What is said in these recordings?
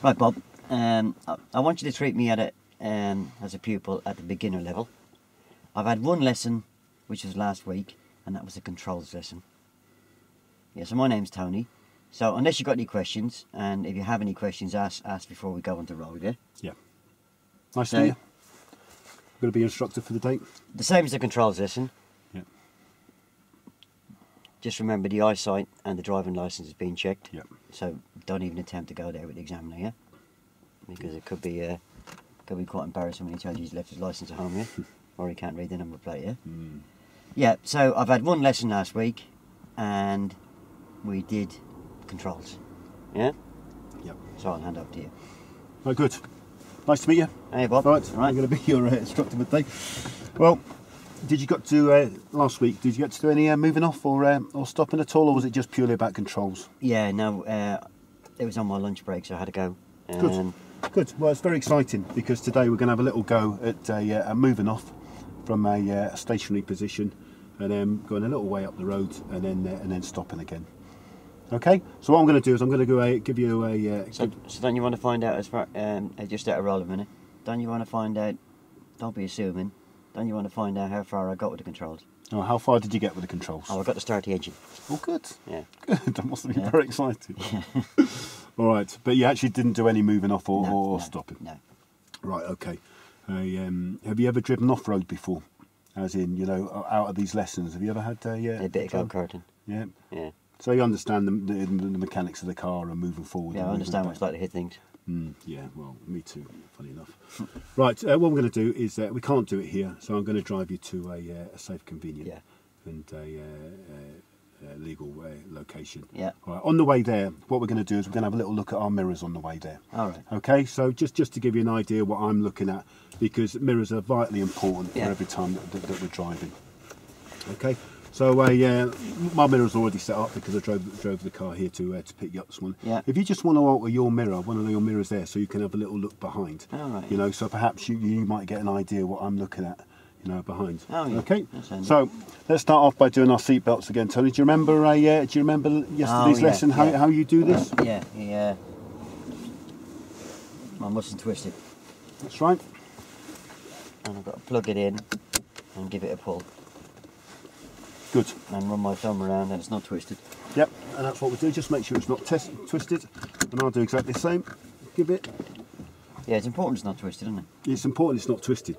Right, Bob. I want you to treat me as a pupil at the beginner level. I've had one lesson, which was last week, and that was a controls lesson. Yeah, so my name's Tony. So unless you've got any questions, and if you have any questions, ask before we go on the road, yeah? Yeah. Nice to meet you. Going to be your instructor for the day? The same as the controls lesson. Yeah. Just remember the eyesight and the driving licence is being checked. Yeah. So don't even attempt to go there with the examiner, yeah? Because it could be quite embarrassing when he tells you he's left his licence at home, yeah? Or he can't read the number plate, yeah? Mm. Yeah, so I've had one lesson last week, and we did controls, yeah? Yep. So I'll hand over to you. Oh, good. Nice to meet you. Hey, Bob. Right, I'm going to be your instructor for the day. Well, did you get to, last week, did you get to do any moving off or stopping at all, or was it just purely about controls? Yeah, no, it was on my lunch break, so I had to go. Good. Good. Well, it's very exciting because today we're going to have a little go at a moving off from a stationary position, and then going a little way up the road, and then stopping again. Okay. So what I'm going to do is I'm going to give you a. So don't you want to find out as far? Just out of roll a minute. Don't you want to find out? Don't be assuming. Don't you want to find out how far I got with the controls? Oh, how far did you get with the controls? Oh, I got to start the engine. Oh, good. Yeah. Good. That must have been very exciting. All right, but you actually didn't do any moving off or stopping? No. Right, okay. Have you ever driven off-road before? As in, you know, out of these lessons, have you ever had a bit of go-karting? Yeah. Yeah. So you understand the mechanics of the car and moving forward? Yeah, I understand what it's like to hit things. Yeah, well, me too, funny enough. Right, what I'm going to do is, we can't do it here, so I'm going to drive you to a safe, convenient and legal location. Yeah. All right, on the way there, what we're going to do is we're going to have a little look at our mirrors on the way there. All right. Okay, so just to give you an idea what I'm looking at, because mirrors are vitally important for every time that we're driving. Okay, so my mirror's already set up because I drove the car here to pick you up this morning. Yeah. If you just want to alter your mirror, one of your mirrors there, so you can have a little look behind. All right. You know, so perhaps you might get an idea what I'm looking at, you know, behind. Oh, yeah. Okay. So let's start off by doing our seat belts again, Tony. Do you remember? Yesterday's lesson? How you do this? Yeah. I mustn't twist it. That's right. And I've got to plug it in and give it a pull. Good. And run my thumb around and it's not twisted. Yep, and that's what we do. Just make sure it's not twisted. And I'll do exactly the same. Give it. Yeah, it's important it's not twisted, isn't it? It's important it's not twisted.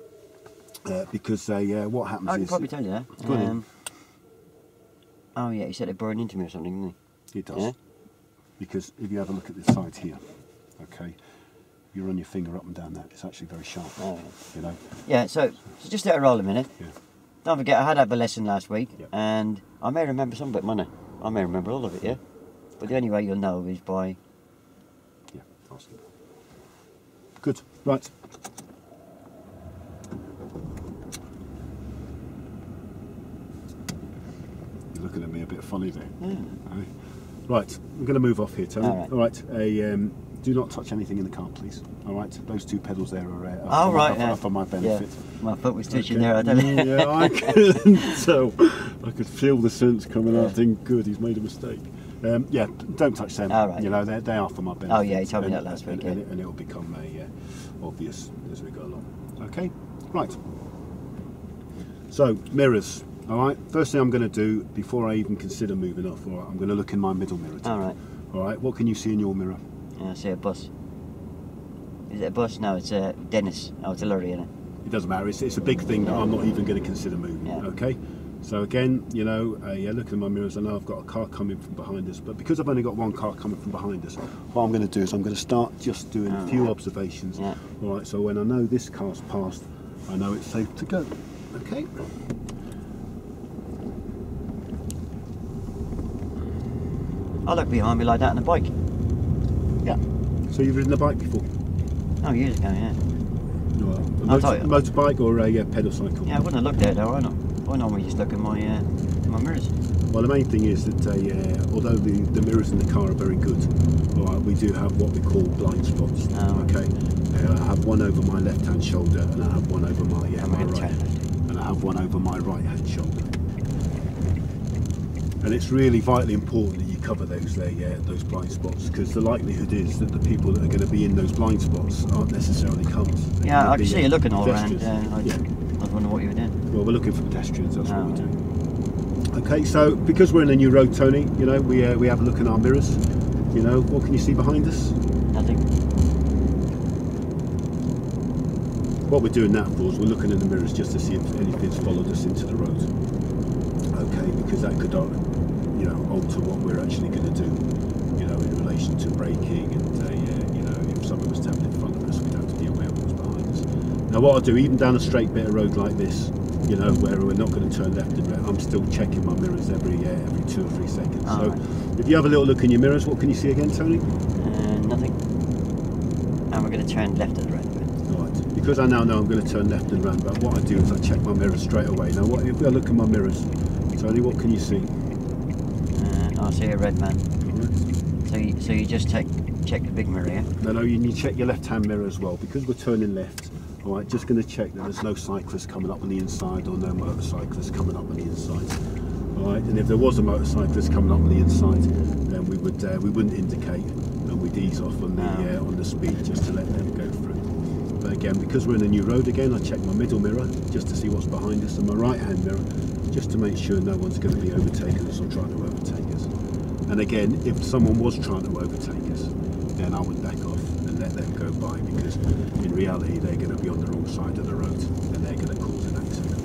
Because what happens is... I can probably tell you that. Go on. Oh yeah, he said it burned into me or something, didn't he? It does. Yeah? Because if you have a look at this side here, okay, you run your finger up and down that, it's actually very sharp. Oh, yeah. You know? Yeah, so just let it roll a minute. Yeah. Don't forget, I had a lesson last week, Yep. and I may remember some of it, money. I may remember all of it, yeah? But the only way you'll know is by... Yeah, awesome. Good, right. You're looking at me a bit funny there. Yeah. Right, I'm going to move off here, Tony. All right. All right, do not touch anything in the car, please. All right, those two pedals there are for my benefit. Yeah. My foot was twitching there, I tell you. Yeah, I could tell. I could feel the sense coming out. Thinking, good, he's made a mistake. Yeah, don't touch them. All right. You know, they are for my benefit. Oh yeah, he told me that last week. And it will become obvious as we go along. Okay, right. So mirrors. All right. First thing I'm going to do before I even consider moving off, all right, I'm going to look in my middle mirror. All right. All right. What can you see in your mirror? Yeah, I see a bus. Is it a bus? No, it's a Dennis. Oh, it's a lorry, isn't it? It doesn't matter. It's a big thing that I'm not even going to consider moving. Yeah. Okay. So again, you know, looking at my mirrors, I know I've got a car coming from behind us, but because I've only got one car coming from behind us, what I'm going to do is I'm going to start just doing a few observations. Yeah. All right. So when I know this car's passed, I know it's safe to go. Okay. I look behind me like that on a bike. Yeah. So you've ridden a bike before? Oh, years ago, yeah. Motorbike or a pedal cycle? Yeah, I wouldn't have looked there though, I normally just look at my mirrors. Well, the main thing is that although the mirrors in the car are very good, all right, we do have what we call blind spots. Oh. Okay. I have one over my left-hand shoulder, and I have one over my right, and I have one over my right-hand shoulder. And it's really vitally important that you cover those blind spots, because the likelihood is that the people that are going to be in those blind spots aren't necessarily cars. Yeah, I can see you looking all around. Yeah. I was wondering what you were doing. Well, we're looking for pedestrians. That's what we're doing. Okay, so because we're in a new road, Tony, you know, we have a look in our mirrors. You know, what can you see behind us? Nothing. What we're doing now, of course, we're looking in the mirrors just to see if anything's followed us into the road. Okay, because that could, you know, alter what we're actually going to do, you know, in relation to braking, and you know, if someone was standing in front of us, we'd have to be aware of what's behind us. Now, what I'll do, even down a straight bit of road like this, you know, where we're not going to turn left and right, I'm still checking my mirrors every 2 or 3 seconds. So, right. If you have a little look in your mirrors, what can you see again, Tony? Nothing. And we're going to turn left and right. Right. Because I now know I'm going to turn left and round, but what I do is I check my mirrors straight away. Now, if I look in my mirrors, Tony, what can you see? I see a red man. Right. So you just check the big mirror, yeah? No, you need to check your left-hand mirror as well, because we're turning left. All right, just going to check that there's no cyclists coming up on the inside, or no motorcyclists coming up on the inside. All right, and if there was a motorcyclist coming up on the inside, then we wouldn't indicate, and we'd ease off on the speed just to let them go through. But again, because we're in a new road again, I check my middle mirror just to see what's behind us, and my right-hand mirror just to make sure no one's going to be overtaking us or trying to overtake us. And again, if someone was trying to overtake us, then I would back off and let them go by, because in reality they're going to be on the wrong side of the road and they're going to cause an accident.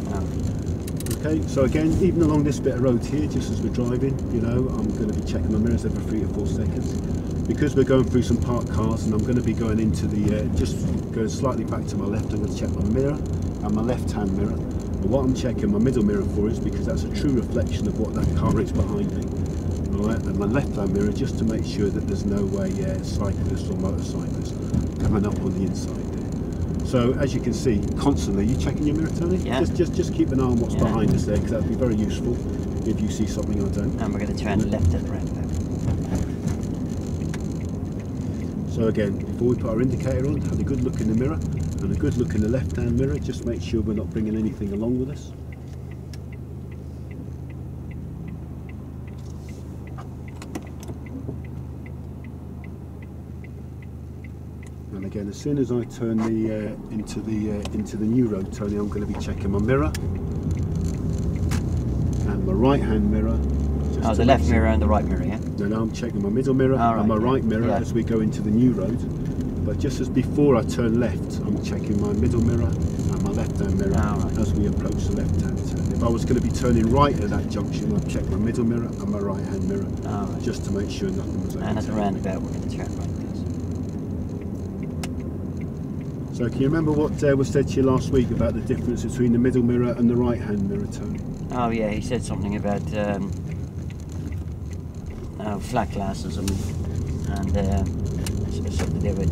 Okay, so again, even along this bit of road here, just as we're driving, you know, I'm going to be checking my mirrors every 3 or 4 seconds. Because we're going through some parked cars, and I'm going to be going into the, just going slightly back to my left, I'm going to check my mirror and my left-hand mirror. And what I'm checking my middle mirror for is because that's a true reflection of what that car is behind me. Alright, and my left-hand mirror just to make sure that there's no way cyclists or motorcyclists coming up on the inside there. So as you can see, constantly, you checking your mirror, Tony? Yeah. Just keep an eye on what's behind us there, because that would be very useful if you see something I don't. And we're going to turn left and right now. So again, before we put our indicator on, have a good look in the mirror and a good look in the left-hand mirror. Just make sure we're not bringing anything along with us. And again, as soon as I turn into the new road, Tony, I'm going to be checking my mirror and my right-hand mirror. Oh, the left mirror and the right mirror, yeah? No, I'm checking my middle mirror and my right mirror as we go into the new road. But just as before I turn left, I'm checking my middle mirror and my left-hand mirror as we approach the left-hand turn. If I was going to be turning right at that junction, I'd check my middle mirror and my right-hand mirror just to make sure nothing was overtaken. And at the roundabout, we're going to turn right. So can you remember what was said to you last week about the difference between the middle mirror and the right-hand mirror, Tony? Oh yeah, he said something about flat glass or something, and it's something to do with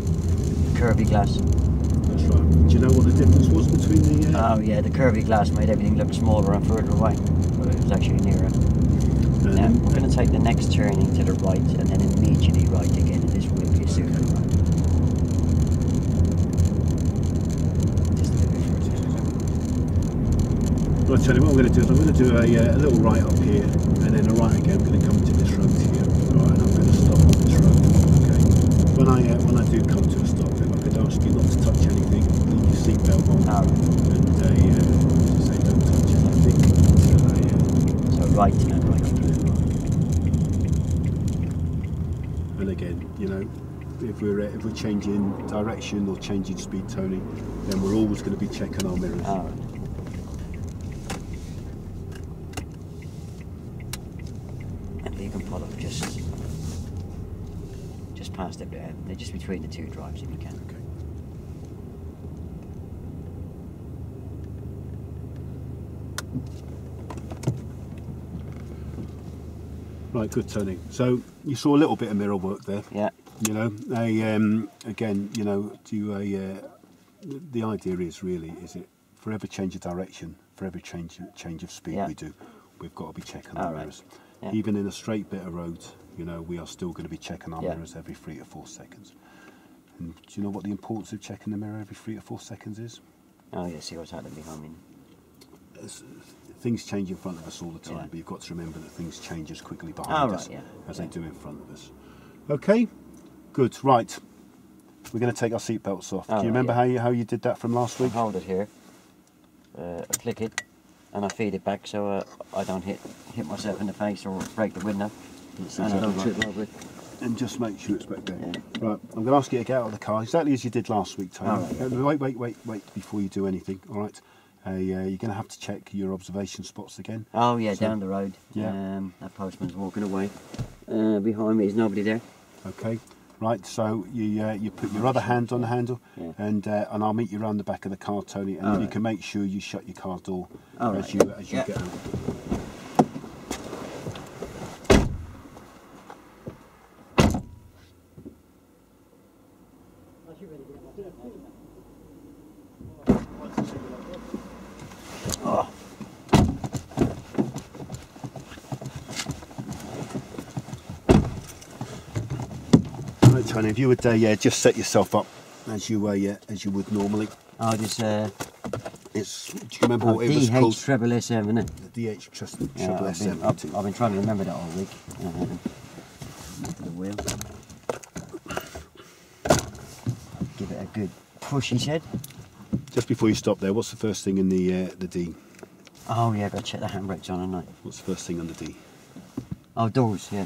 curvy glass. That's right. Do you know what the difference was between the... Oh yeah, the curvy glass made everything look smaller and further away, but it was actually nearer. Now we're going to take the next turning to the right and then immediately right again, and this will be a super right. Well, I'll tell you what I'm going to do is I'm going to do a little right up here, and then a right again. I'm going to come to this road here, right, and I'm going to stop on this road. Okay. When I do come to a stop, if I could ask you not to touch anything, leave your seatbelt on, and just say don't touch anything until so right and right. And again, you know, if we're changing direction or changing speed, Tony, then we're always going to be checking our mirrors. You can pull up just past it there. They're just between the two drives if you can. Okay. Right, good, Tony. So you saw a little bit of mirror work there. Yeah. You know, again, you know, the idea is really, is it for every change of direction, for every change of speed we do, we've got to be checking our mirrors. Yeah. Even in a straight bit of road, you know, we are still going to be checking our mirrors every 3 to 4 seconds. And do you know what the importance of checking the mirror every 3 to 4 seconds is? Oh yeah, see what's happening behind me. things change in front of us all the time, Yeah. but you've got to remember that things change as quickly Oh, behind right, us yeah. as Yeah. they do in front of us. Okay, good. Right, we're going to take our seat belts off. Oh, Do you remember right, how you did that from last I week? hold it here, I click it, and I feed it back so I don't hit myself in the face or break the window, That's and I don't exactly trip right. over it. And just make sure it's back there. Yeah. Right, I'm going to ask you to get out of the car exactly as you did last week, Tony. All right. Wait before you do anything. All right, you're going to have to check your observation spots again. Oh yeah, So- down the road. Yeah. That postman's walking away. Behind me is nobody there. Okay. Right, so you put your other hand on the handle, Yeah. and I'll meet you around the back of the car, Tony, and All you right. can make sure you shut your car door All as right. you Yeah. get out. Oh. Right, Tony, if you would just set yourself up as you would normally. Oh, this It's, do you remember what it was DH called? treble SM, isn't it? The DH Triple Yeah, SM. I've been trying to remember that all week. The wheel. Give it a good push, he said. Just before you stop there, what's the first thing in the D? Oh yeah, got to check the handbrakes on, haven't I? What's the first thing on the D? Oh, doors, yeah.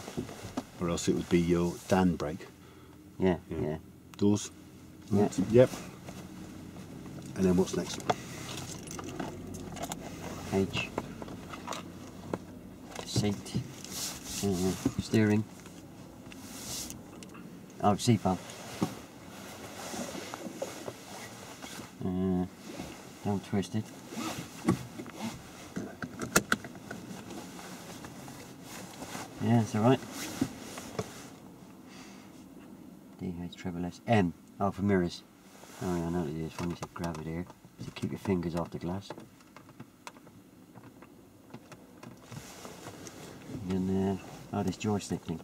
Or else it would be your Dan brake. Yeah, Yeah. yeah. Doors? Yeah. Right, yep. And then what's next? H. Seat. Steering. Oh, seatbelt. Don't twist it. Yeah, it's alright. DH treble S. M. Oh, for mirrors. Oh, yeah, I know what it is. When you said grab it here, to keep your fingers off the glass. And then, oh, this joystick thing.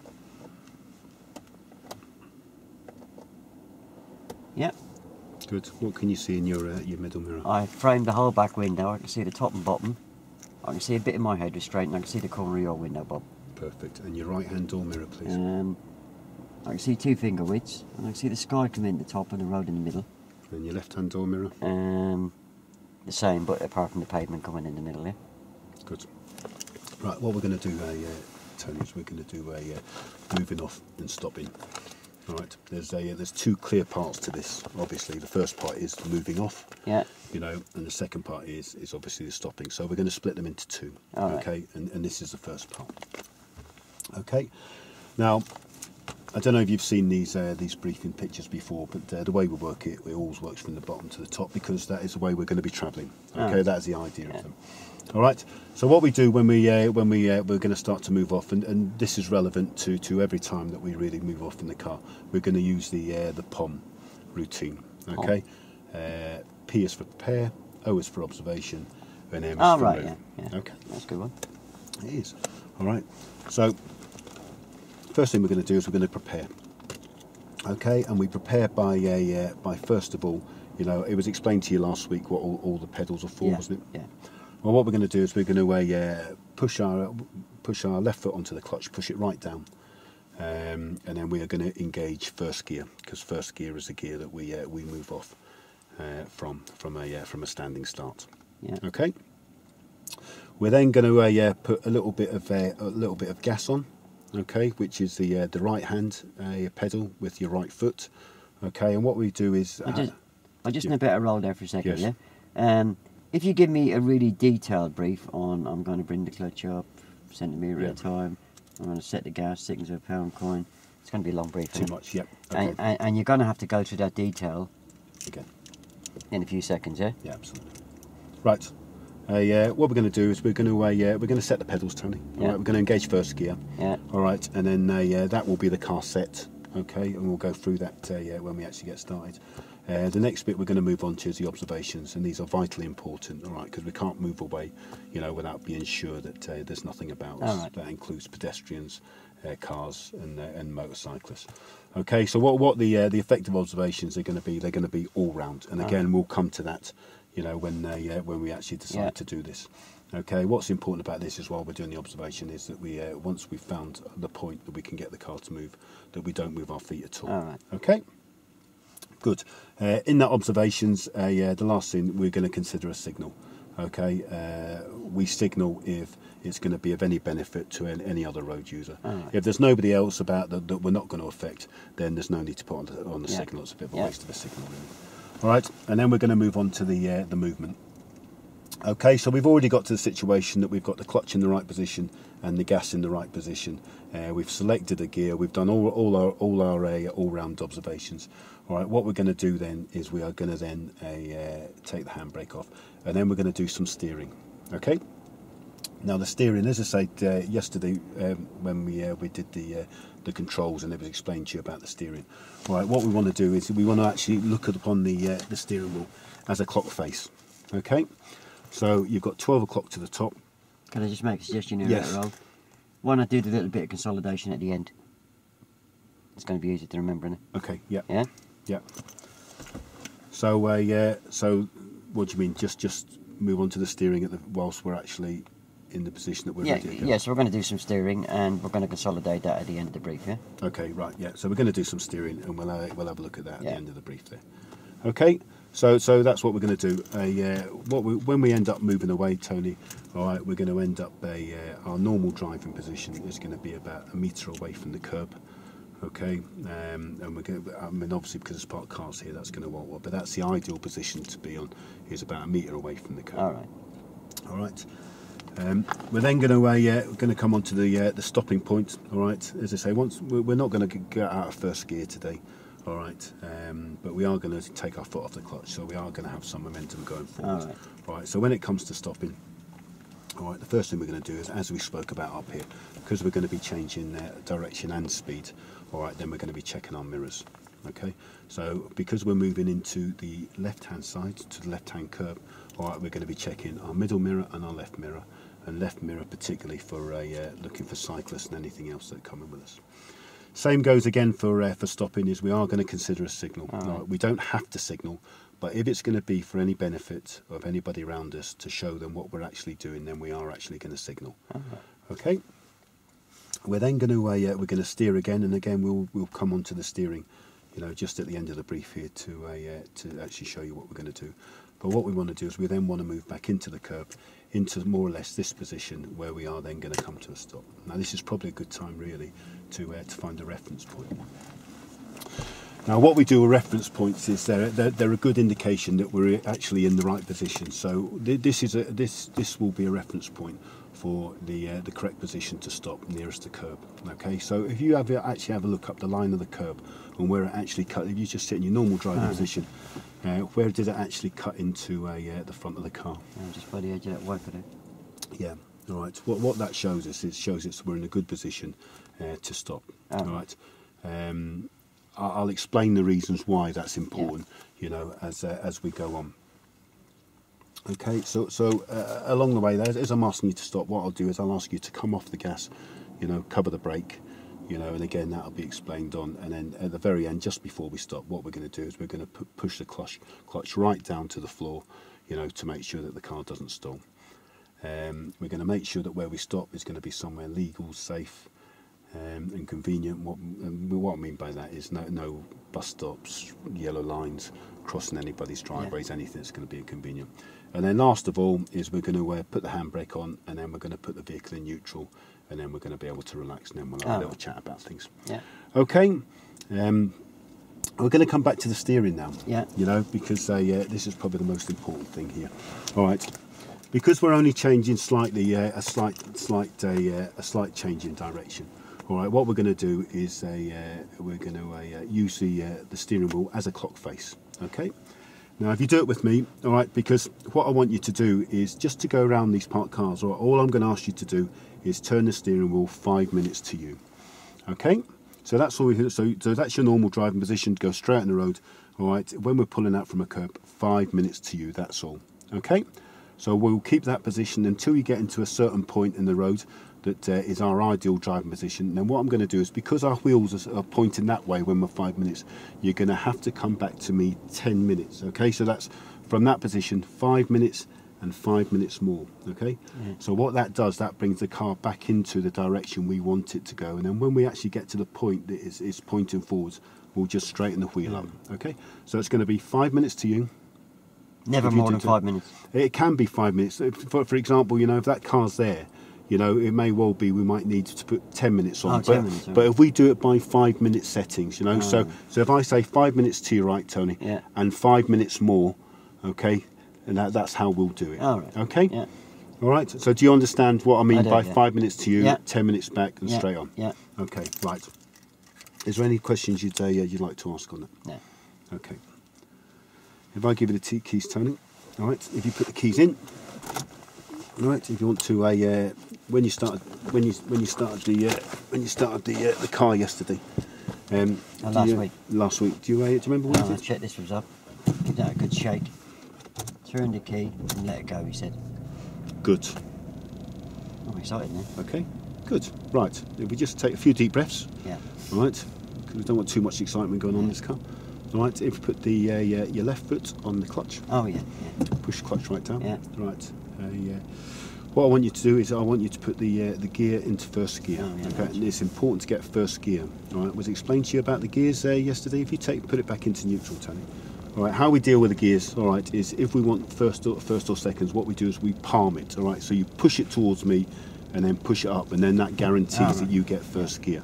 Yep, Good. What can you see in your middle mirror? I framed the whole back window. I can see the top and bottom. I can see a bit of my head straight, and I can see the corner of your window, Bob. Perfect. And your right hand door mirror, please. I can see 2 finger widths, and I can see the sky come in the top and the road in the middle. And your left hand door mirror. The same, but apart from the pavement coming in the middle, yeah. Good. Right, what we're going to do, Tony, is we're going to do a moving off and stopping. All right. There's 2 clear parts to this. Obviously, the first part is the moving off. Yeah. You know, and the second part is obviously the stopping. So we're going to split them into 2. All right. Okay. And this is the first part. Okay. Now, I don't know if you've seen these briefing pictures before, but the way we work it always works from the bottom to the top, because that is the way we're going to be travelling. Okay, Oh. that is the idea Yeah. of them. All right. So what we do when we're going to start to move off, and this is relevant to every time that we really move off in the car, we're going to use the POM routine. Okay. P is for prepare, O is for observation, and M is Oh, for right, move. yeah. Okay. That's a good one. It is. All right. So first thing we're going to do is we're going to prepare. Okay, and we prepare by first of all, you know, it was explained to you last week what all the pedals are for, Yeah, wasn't it? yeah. Well, what we're going to do is we're going to push our left foot onto the clutch, push it right down, and then we are going to engage first gear, because first gear is the gear that we move off from a standing start. Yeah. Okay. We're then going to put a little bit of gas on, okay, which is the right hand pedal with your right foot, okay. And what we do is I just need a bit of roll there for a second, Yes. yeah? If you give me a really detailed brief on, I'm going to bring the clutch up, centimetre Yeah. at a time, I'm going to set the gas, seconds of a pound coin, it's going to be a long brief. too isn't it? much, yep. Okay. And you're going to have to go through that detail Again. in a few seconds, yeah? Yeah, absolutely. Right. What we're going to do is we're going to set the pedals, Tony. All Yeah. right. We're going to engage first gear. Yeah. All right, and then that will be the car set. Okay, and we'll go through that when we actually get started. The next bit we're going to move on to is the observations, and these are vitally important. All right, because we can't move away, you know, without being sure that there's nothing about us. All right. That includes pedestrians, cars, and motorcyclists. Okay, so what the effective observations are going to be? They're going to be all round, and again we'll come to that, you know, when we actually decide to do this. Okay, what's important about this is while we're doing the observation is that we once we've found the point that we can get the car to move, that we don't move our feet at all. All right. Okay, good. In that observations, the last thing we're going to consider a signal. Okay, we signal if it's going to be of any benefit to any other road user. Right. If there's nobody else about that we're not going to affect, then there's no need to put on the signal. It's a bit of a waste of a signal, really. All right, and then we're going to move on to the movement. Okay, so we've already got to the situation that we've got the clutch in the right position and the gas in the right position. We've selected a gear. We've done all our all-round observations. All right, what we're going to do then is we are going to then take the handbrake off, and then we're going to do some steering. Okay. Now the steering, as I said yesterday when we did the controls, and it was explained to you about the steering. All right, what we want to do is we want to actually look upon the steering wheel as a clock face. Okay. So you've got 12 o'clock to the top. Can I just make a suggestion here? Yes. Later on? Why not do the little bit of consolidation at the end? It's going to be easy to remember, isn't it? Okay. Yeah. Yeah. Yeah. So so what do you mean? Just move on to the steering whilst we're actually in the position that we're ready to go? Yeah. So we're going to do some steering, and we're going to consolidate that at the end of the brief. Yeah. Okay. Right. Yeah. So we're going to do some steering, and we'll have a look at that at Yeah. the end of the brief there. Okay. So that's what we're going to do. When we end up moving away, Tony, all right, we're going to end up our normal driving position is going to be about a metre away from the curb. Okay, and we're going to, I mean, obviously because there's parked cars here, that's going to alter, but that's the ideal position to be on, is about a metre away from the curb. All right. All right. We're then going to come on to the stopping point. All right, as I say, once we're not going to get out of first gear today. All right, but we are going to take our foot off the clutch, so we are going to have some momentum going forward. All right. All right, so when it comes to stopping, all right, the first thing we're going to do is, as we spoke about up here, because we're going to be changing direction and speed, all right, then we're going to be checking our mirrors. Okay, so because we're moving into the left-hand side, to the left-hand curb, all right, we're going to be checking our middle mirror and our left mirror, and left mirror particularly for looking for cyclists and anything else that come in with us. Same goes again for stopping, is we are going to consider a signal. Right, we don't have to signal, but if it's going to be for any benefit of anybody around us to show them what we're actually doing, then we are actually going to signal. Okay. We're then going to we're going to steer again, and again we'll come on to the steering, you know, just at the end of the brief here to actually show you what we're going to do. But what we want to do is we then want to move back into the curb, into more or less this position where we are then going to come to a stop. Now this is probably a good time really to find a reference point. Now what we do with reference points is they're a good indication that we're actually in the right position. So this will be a reference point for the correct position to stop nearest the curb. Okay, so if you actually have a look up the line of the curb and where it actually cut, if you just sit in your normal driving position, where did it actually cut into the front of the car? Just by the edge of that wiper there. Yeah. All right. What that shows us is we're in a good position to stop. All right. I'll explain the reasons why that's important. You know, as we go on. Okay. So along the way there, as I'm asking you to stop, what I'll do is I'll ask you to come off the gas. You know, cover the brake. You know, and again that'll be explained on. And then at the very end, just before we stop, what we're going to do is we're going to push the clutch right down to the floor. You know, to make sure that the car doesn't stall. We're going to make sure that where we stop is going to be somewhere legal, safe, and convenient. What I mean by that is no bus stops, yellow lines, crossing anybody's driveways, anything that's going to be inconvenient. And then last of all is we're going to put the handbrake on, and then we're going to put the vehicle in neutral, and then we're going to be able to relax, and then we'll have a little chat about things. Yeah. Okay. We're going to come back to the steering now. Yeah. You know, because this is probably the most important thing here. All right. Because we're only changing slightly, a slight change in direction. All right. What we're going to do is we're going to use the steering wheel as a clock face. Okay. Now, if you do it with me, all right, because what I want you to do is just to go around these parked cars. All I'm going to ask you to do is turn the steering wheel 5 minutes to you. Okay. So that's all. So that's your normal driving position. Go straight on the road. All right. When we're pulling out from a curb, 5 minutes to you. That's all. Okay. So we'll keep that position until you get into a certain point in the road that is our ideal driving position. And then what I'm going to do is, because our wheels are pointing that way when we're 5 minutes, you're going to have to come back to me 10 minutes. Okay. So that's from that position 5 minutes and 5 minutes more. Okay, so what that does, that brings the car back into the direction we want it to go, and then when we actually get to the point that is pointing forwards, we'll just straighten the wheel up. Okay, so it's going to be 5 minutes to you. Never more than 5 minutes. It can be 5 minutes. For example, you know, if that car's there, you know, it may well be we might need to put 10 minutes on. 10 minutes, but if we do it by 5 minute settings, you know, so if I say 5 minutes to your right, Tony, and 5 minutes more, okay, and that's how we'll do it. All right. Okay? Yeah. All right, so do you understand what I mean by 5 minutes to you, 10 minutes back and straight on? Yeah. Okay, right. Is there any questions you'd like to ask on that? No. Okay. If I give you the keys, Tony, all right, if you put the keys in, all right, if you want to, when you started the car yesterday, last week, do you remember what you did? I checked this was up, give that a good shake, threw in the key and let it go, he said. Good. I'm excited now. Okay, good. Right, if we just take a few deep breaths, all right, because we don't want too much excitement going on in this car. All right, if you put the your left foot on the clutch. Oh yeah. Push the clutch right down. Yeah. Right. What I want you to do is I want you to put the gear into first gear. Okay. And it's important to get first gear. All right. Was it explained to you about the gears yesterday? If you put it back into neutral, Tony. All right. How we deal with the gears, all right, is if we want first or seconds, what we do is we palm it. All right. So you push it towards me, and then push it up, and then that guarantees that you get first gear.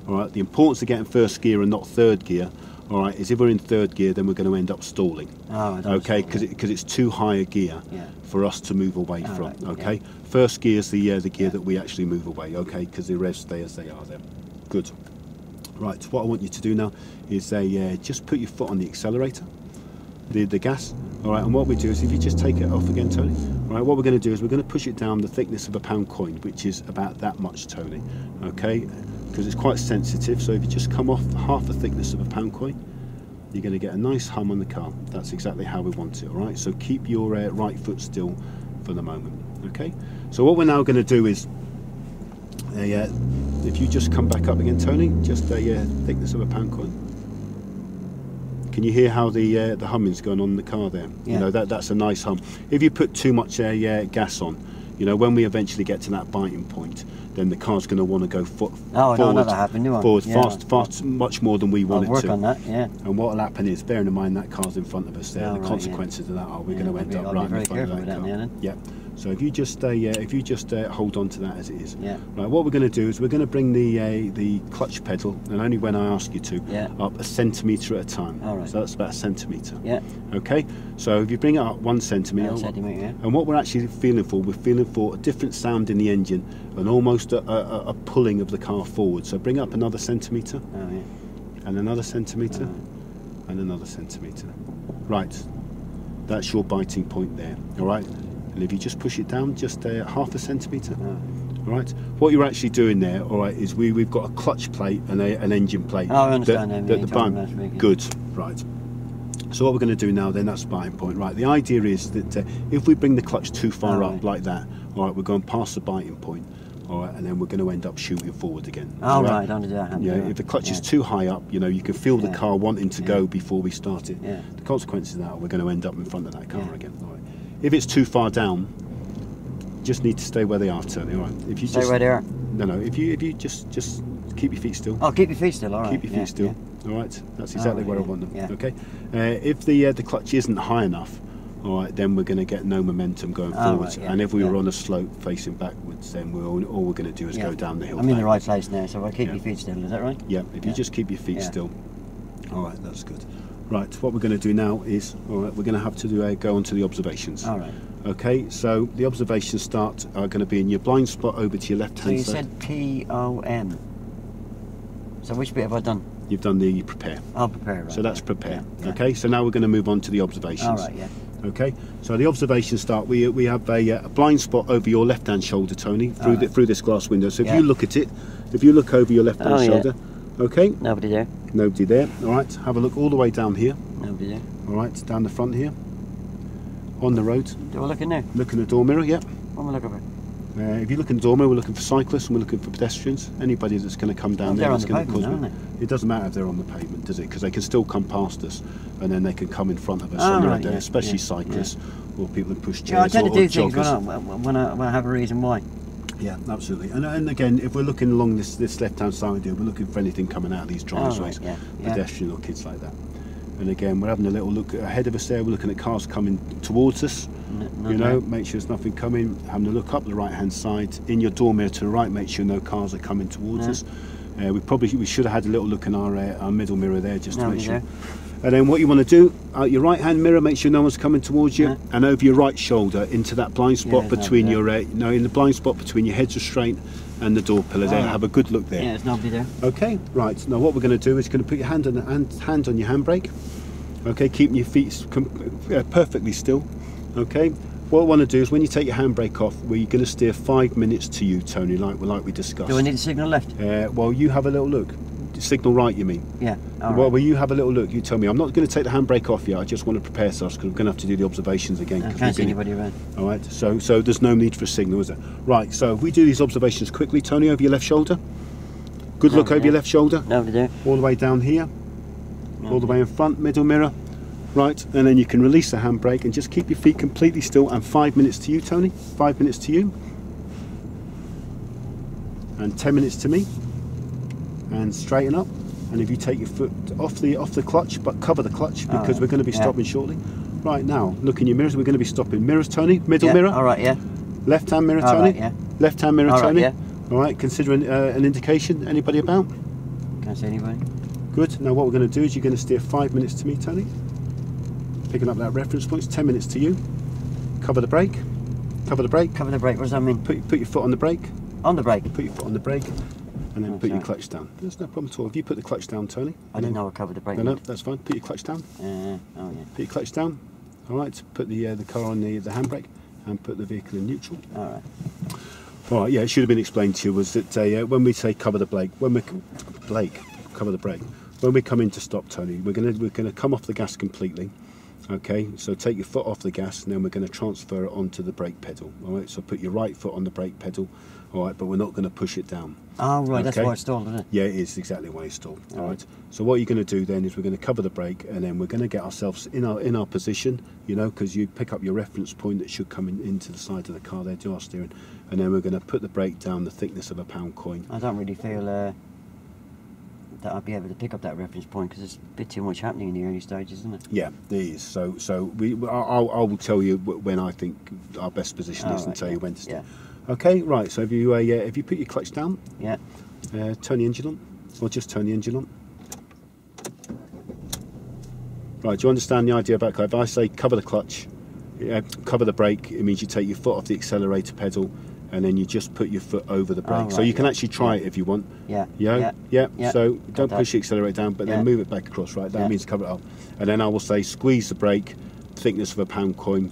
All right. The importance of getting first gear and not third gear. All right, is if we're in third gear, then we're going to end up stalling. Okay, because it's too high a gear for us to move away from. Right, okay, first gear is the gear that we actually move away. Okay, because the revs stay as they are there. Good. Right, what I want you to do now is just put your foot on the accelerator, the gas. All right, and what we do is if you just take it off again, Tony. All right, what we're going to do is we're going to push it down the thickness of a pound coin, which is about that much, Tony. Okay. Because it's quite sensitive, so if you just come off half the thickness of a pound coin, you're going to get a nice hum on the car. That's exactly how we want it, all right? So keep your right foot still for the moment, okay? So what we're now going to do is, if you just come back up again, Tony, just thickness of a pound coin. Can you hear how the humming's going on in the car there? Yeah. You know, that's a nice hum. If you put too much gas on, you know, when we eventually get to that biting point, then the car's going to want to go forward, fast, much more than we want it to. I'll work on that, yeah. And what will happen is, bearing in mind that car's in front of us there, the consequences of that are we're going to end up right in front of that car. Yeah. So if you just hold on to that as it is. Yeah. Right. What we're going to do is we're going to bring the clutch pedal, and only when I ask you to, up a centimetre at a time. All right. So that's about a centimetre. Yeah. Okay. So if you bring it up 1 centimetre, and what we're actually feeling for, we're feeling for a different sound in the engine, and almost a pulling of the car forward. So bring up another centimetre. Oh yeah. And another centimetre. And another centimetre. Right. That's your biting point there. All right. And if you just push it down just half a centimetre, all right. What you're actually doing there, all right, is we've got a clutch plate and an engine plate. Oh, I understand. Good, right. So what we're going to do now then, that's biting point, right. The idea is that if we bring the clutch too far up like that, all right, we're going past the biting point, all right, and then we're going to end up shooting forward again. Oh, right, don't do that. Yeah, if the clutch is too high up, you know, you can feel the car wanting to go before we start it. Yeah. The consequences of that are we're going to end up in front of that car again. All right. If it's too far down, just need to stay where they are, Tony. All right. If you stay where they are. No. If you just keep your feet still. Oh, keep your feet still. All right. Keep your feet still. All right. That's exactly where I want them. Yeah. Okay. If the clutch isn't high enough, all right, then we're going to get no momentum going forwards. Right, and if we were on a slope facing backwards, then all we're going to do is go down the hill. I'm in the right place now, so I keep your feet still. Is that right? Yeah. If you just keep your feet still. All right. That's good. Right, what we're going to do now is, all right, we're going to have to go on to the observations. All right. Okay, so the observations are going to be in your blind spot over to your left-hand side. So you said P-O-M. So which bit have I done? You've done the prepare. I'll prepare, right. So that's prepare. Yeah. Okay, so now we're going to move on to the observations. All right, yeah. Okay, so the observations start. We have a blind spot over your left-hand shoulder, Tony, through this glass window. So if you look at it, if you look over your left-hand shoulder, okay. Nobody there. Nobody there. All right. Have a look all the way down here. Nobody there. All right. Down the front here. On the road. Do I look in there? Look in the door mirror. Yeah. What am I looking for? If you look in the door mirror, we're looking for cyclists and we're looking for pedestrians. Anybody that's going to come down there that's going to cause. It doesn't matter if they're on the pavement, does it? Because they can still come past us, and then they can come in front of us. Especially cyclists or people who push chairs. Yeah, I tend or to do things joggers. when I have a reason why. Yeah, absolutely. And again, if we're looking along this left-hand side here, we're looking for anything coming out of these driveways, pedestrian or kids like that. And again, we're having a little look ahead of us there. We're looking at cars coming towards us. Make sure there's nothing coming. Having a look up the right-hand side. In your door mirror to the right, make sure no cars are coming towards us. We should have had a little look in our middle mirror there just to make sure. And then what you want to do, out your right-hand mirror, make sure no one's coming towards you, and over your right shoulder into that blind spot between your, in the blind spot between your head restraint and the door pillar there. Have a good look there. Yeah, there's nobody there. Okay, right. Now what we're going to do is going to put your hand on your handbrake. Okay, keeping your feet perfectly still. Okay. What I want to do is when you take your handbrake off, we're going to steer 5 minutes to you, Tony, like we discussed. Do I need a signal left? Well, you have a little look. Signal right, you mean? Yeah. Well, will you have a little look? You tell me. I'm not going to take the handbrake off yet. I just want to prepare ourselves because we're going to have to do the observations again. I can't see anybody around. All right. So there's no need for a signal, is there? Right. So if we do these observations quickly, Tony, over your left shoulder. Good look over your left shoulder. Nobody there. All the way down here. All the way in front, middle mirror. Right. And then you can release the handbrake and just keep your feet completely still. And 5 minutes to you, Tony. 5 minutes to you. And 10 minutes to me. And straighten up. And if you take your foot off the clutch, but cover the clutch because we're going to be stopping shortly. Right, now look in your mirrors. We're going to be stopping. Mirrors, Tony. Middle mirror. All right. Yeah. Left hand mirror, Tony. All right, yeah. Left hand mirror, Tony. Yeah. All right. Consider an indication. Anybody about? Can't see anybody. Good. Now what we're going to do is you're going to steer 5 minutes to me, Tony. Picking up that reference point. It's 10 minutes to you. Cover the brake. Cover the brake. Cover the brake. What does that mean? Put your foot on the brake. On the brake. Put your foot on the brake. And then put your clutch down. There's no problem at all. If you put the clutch down, Tony. I didn't know I covered the brake. No, that's fine. Put your clutch down. Put your clutch down. All right. Put the car on the handbrake and put the vehicle in neutral. All right. All right. Yeah, it should have been explained to you was that when we say cover the brake, cover the brake. When we come in to stop, Tony, we're gonna come off the gas completely. Okay, so take your foot off the gas and then we're going to transfer it onto the brake pedal. All right, so put your right foot on the brake pedal. All right, but we're not going to push it down. Oh, right, okay? That's why it's stalled, isn't it? Yeah, it is exactly why it's stalled. All right. So what you're going to do then is we're going to cover the brake and then we're going to get ourselves in our position, because you pick up your reference point that should come into the side of the car there, do our steering, and then we're going to put the brake down the thickness of a £1 coin. I don't really feel that I'd be able to pick up that reference point because there's a bit too much happening in the early stages, isn't it? Yeah, there is. So I will tell you when I think our best position is and tell you when to start. Yeah. Okay, right. So if you put your clutch down, turn the engine on, or just turn the engine on. Right. Do you understand the idea about if I say cover the clutch, cover the brake, it means you take your foot off the accelerator pedal. And then you just put your foot over the brake. So you can actually try it if you want. Yeah. So don't push the accelerator down, but then move it back across, right? That means cover it up. And then I will say squeeze the brake, thickness of a £1 coin,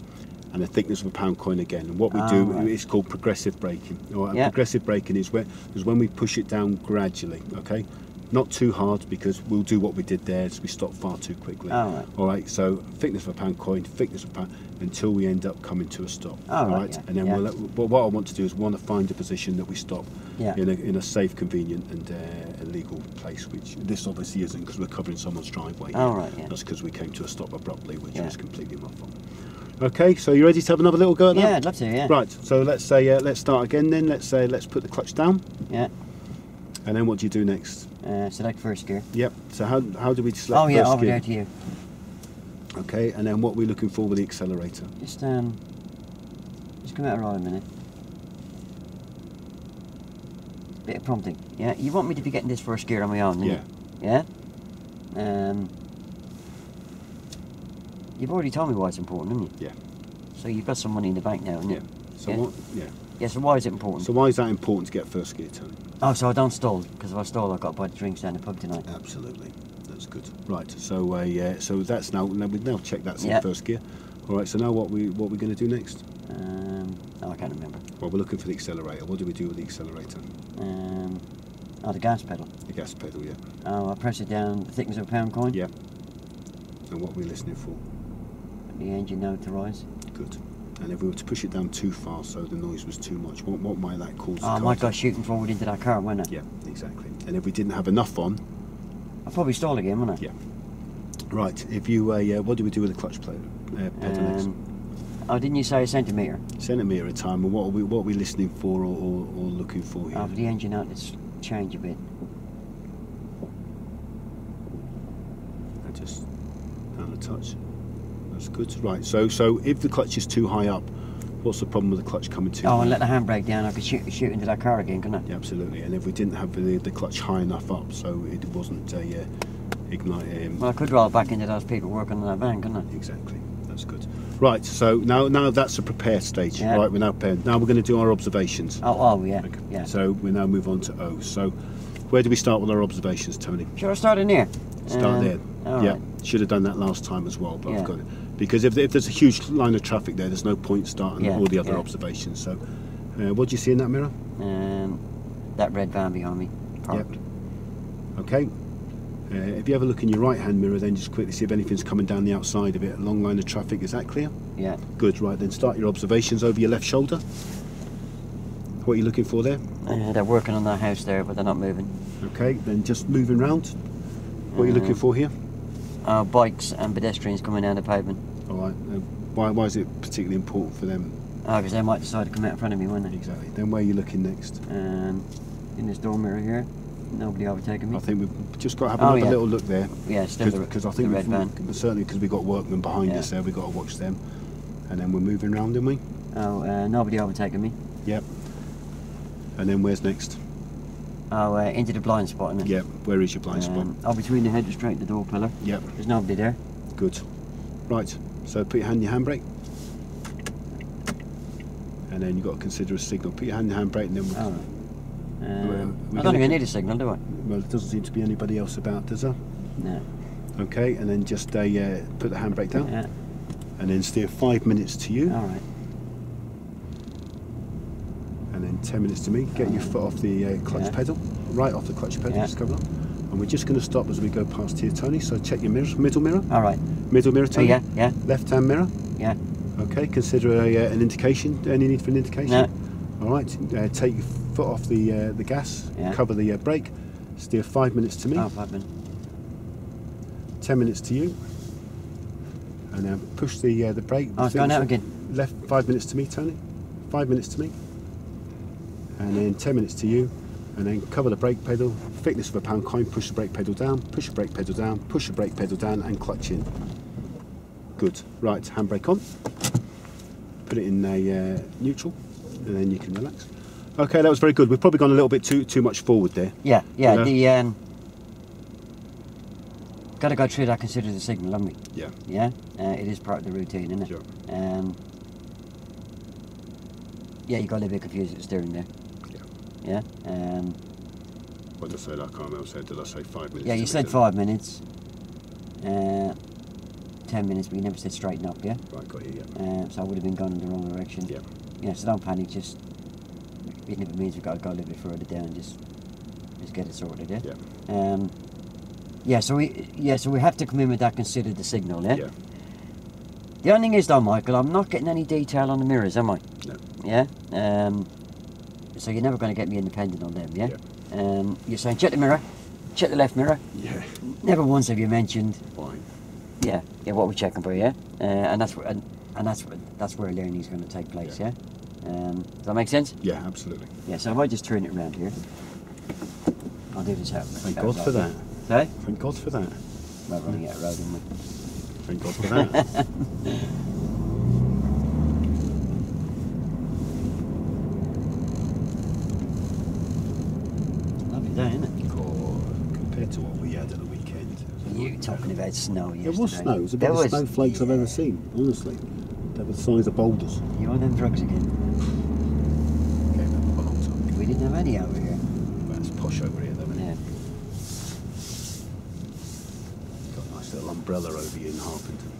and the thickness of a £1 coin again. And what we do is called progressive braking. All right? Progressive braking is when we push it down gradually, okay? Not too hard because we'll do what we did there, so we stop far too quickly. All right, so thickness of a £1 coin, thickness of a £1, until we end up coming to a stop. All right, and then what I want to do is want to find a position that we stop in a safe, convenient and legal place, which this obviously isn't because we're covering someone's driveway. That's because we came to a stop abruptly, which was completely my fault. Okay, so you ready to have another little go at that? Yeah, I'd love to, Right, so let's start again then. Let's put the clutch down. Yeah. And then what do you do next? Select first gear. Yep. So how do we select first gear? Over there to you. Okay, and then what are we looking for with the accelerator? Just come out right a minute. Bit of prompting. Yeah. You want me to be getting this first gear on my own, don't you? Yeah. You've already told me why it's important, haven't you? Yeah. So you've got some money in the bank now, haven't you? So what? Yeah. Yeah. So why is it important? So why is that important to get first gear, Tony? Oh, so I don't stall, because if I stall I've got to buy the drinks down the pub tonight. Absolutely, that's good. Right, so so that's we've now checked that's in first gear. All right, so now what we're going to do next? I can't remember. Well, we're looking for the accelerator. What do we do with the accelerator? The gas pedal. The gas pedal, yeah. Oh, I press it down the thickness of a £1 coin. Yeah. And what are we listening for? The engine now to rise. Good. And if we were to push it down too far, so the noise was too much, what might that cause? Oh, I might go shooting forward into that car, wouldn't it? Yeah, exactly. And if we didn't have enough on, I'll probably stall again, wouldn't I? yeah. Right. If you, what do we do with the clutch pedal next? Oh, didn't you say a centimetre? Centimetre at a time. And what are we listening for or looking for here? Oh, for the engine out, let's change a bit. Just down a touch. That's good. Right. So if the clutch is too high up, what's the problem with the clutch coming too high? Oh, and let the handbrake down, I could shoot into that car again, couldn't I? Yeah, absolutely. And if we didn't have the clutch high enough up, so it wasn't ignite. Well, I could roll back into those people working on that van, couldn't I? Exactly. That's good. Right. So now that's a prepare stage. Yeah. Right. We're now prepared. Now we're going to do our observations. Oh, yeah. Okay. Yeah. So we now move on to O. So where do we start with our observations, Tony? Should I start in here? Start there. all Yeah. right. Should have done that last time as well, but Yeah. I've got it. Because if there's a huge line of traffic there, there's no point starting Yeah, all the other yeah. observations. So what do you see in that mirror? That red van behind me. Parked. Okay. If you have a look in your right hand mirror, then just quickly see if anything's coming down the outside of it. A long line of traffic, is that clear? Yeah. Good, right, then start your observations over your left shoulder. What are you looking for there? They're working on that house there, but they're not moving. Okay, then just moving round. What are you looking for here? Bikes and pedestrians coming down the pavement. All right. Why is it particularly important for them? Oh, because they might decide to come out in front of me, won't they? Exactly. Then where are you looking next? In this door mirror here, nobody overtaking me. I think we've just got to have another yeah. little look there. Yeah, still Because I think the red van. certainly because we've got workmen behind us there, we've got to watch them. And then we're moving round, didn't we? Oh, nobody overtaking me. Yep. And then where's next? Oh, into the blind spot, isn't it? Yep. Where is your blind spot? Oh, between the head restraint and the door pillar. Yep. There's nobody there. Good. Right. So put your hand in your handbrake. And then you've got to consider a signal. Put your hand in the handbrake and then we'll... I don't think I need a signal, do I? Well, there doesn't seem to be anybody else about, does there? No. Okay, and then just put the handbrake down. Yeah. And then steer 5 minutes to you. All right. And then 10 minutes to me. Get your foot off the clutch pedal. Right off the clutch pedal, just come on. And we're just going to stop as we go past here, Tony. So check your mirrors. Middle mirror. All right. Middle mirror, Tony. Oh, yeah. Left hand mirror. Yeah. Okay, consider an indication. Any need for an indication? No. All right, take your foot off the gas, cover the brake, steer 5 minutes to me, Oh, 5 minutes. 10 minutes to you, and then push the brake. Oh, it's going out again. Left 5 minutes to me, Tony, 5 minutes to me, and then 10 minutes to you, and then cover the brake pedal, thickness of a pound coin, push the brake pedal down, push the brake pedal down, push the brake pedal down, and clutch in. Good. Right, handbrake on. Put it in a neutral, and then you can relax. Okay, that was very good. We've probably gone a little bit too much forward there. Yeah. You know? The got to go through that. Consider the signal, haven't we? Yeah. Yeah. It is part of the routine, isn't it? Sure. Yeah, you got a little bit confused at the steering there. Yeah. Yeah. What did I say? I can't remember. Did I say 5 minutes? Yeah, you said 5 minutes. 10 minutes, but you never said straighten up, yeah? Right, got you, yeah. So I would have been going in the wrong direction. Yeah. Yeah, so don't panic, just, even if it means we've got to go a little bit further down, just get it sorted, yeah? Yeah. So we have to come in with that, consider the signal, yeah? Yeah. The only thing is though, Michael, I'm not getting any detail on the mirrors, am I? No. Yeah? So you're never going to get me independent on them, yeah? Yeah. You're saying check the mirror, check the left mirror. Yeah. Never once have you mentioned... Fine. Yeah, what we're checking for, yeah, and that's where learning is going to take place, yeah. Does that make sense? Yeah, absolutely. Yeah. So if I just turn it around here, I'll do this out. Thank God for that. Hey? Thank God for that. We're running out of road, aren't we? Thank God for that. Lovely day, isn't it? Compared to what we had at the weekend. You talking about snow yesterday? It was snow. It was the biggest snowflakes I've ever seen, honestly. They were the size of boulders. You on them drugs again? Gave them a long time. We didn't have any over here. That's posh over here, though, isn't it? Yeah. Got a nice little umbrella over you in Harpenden.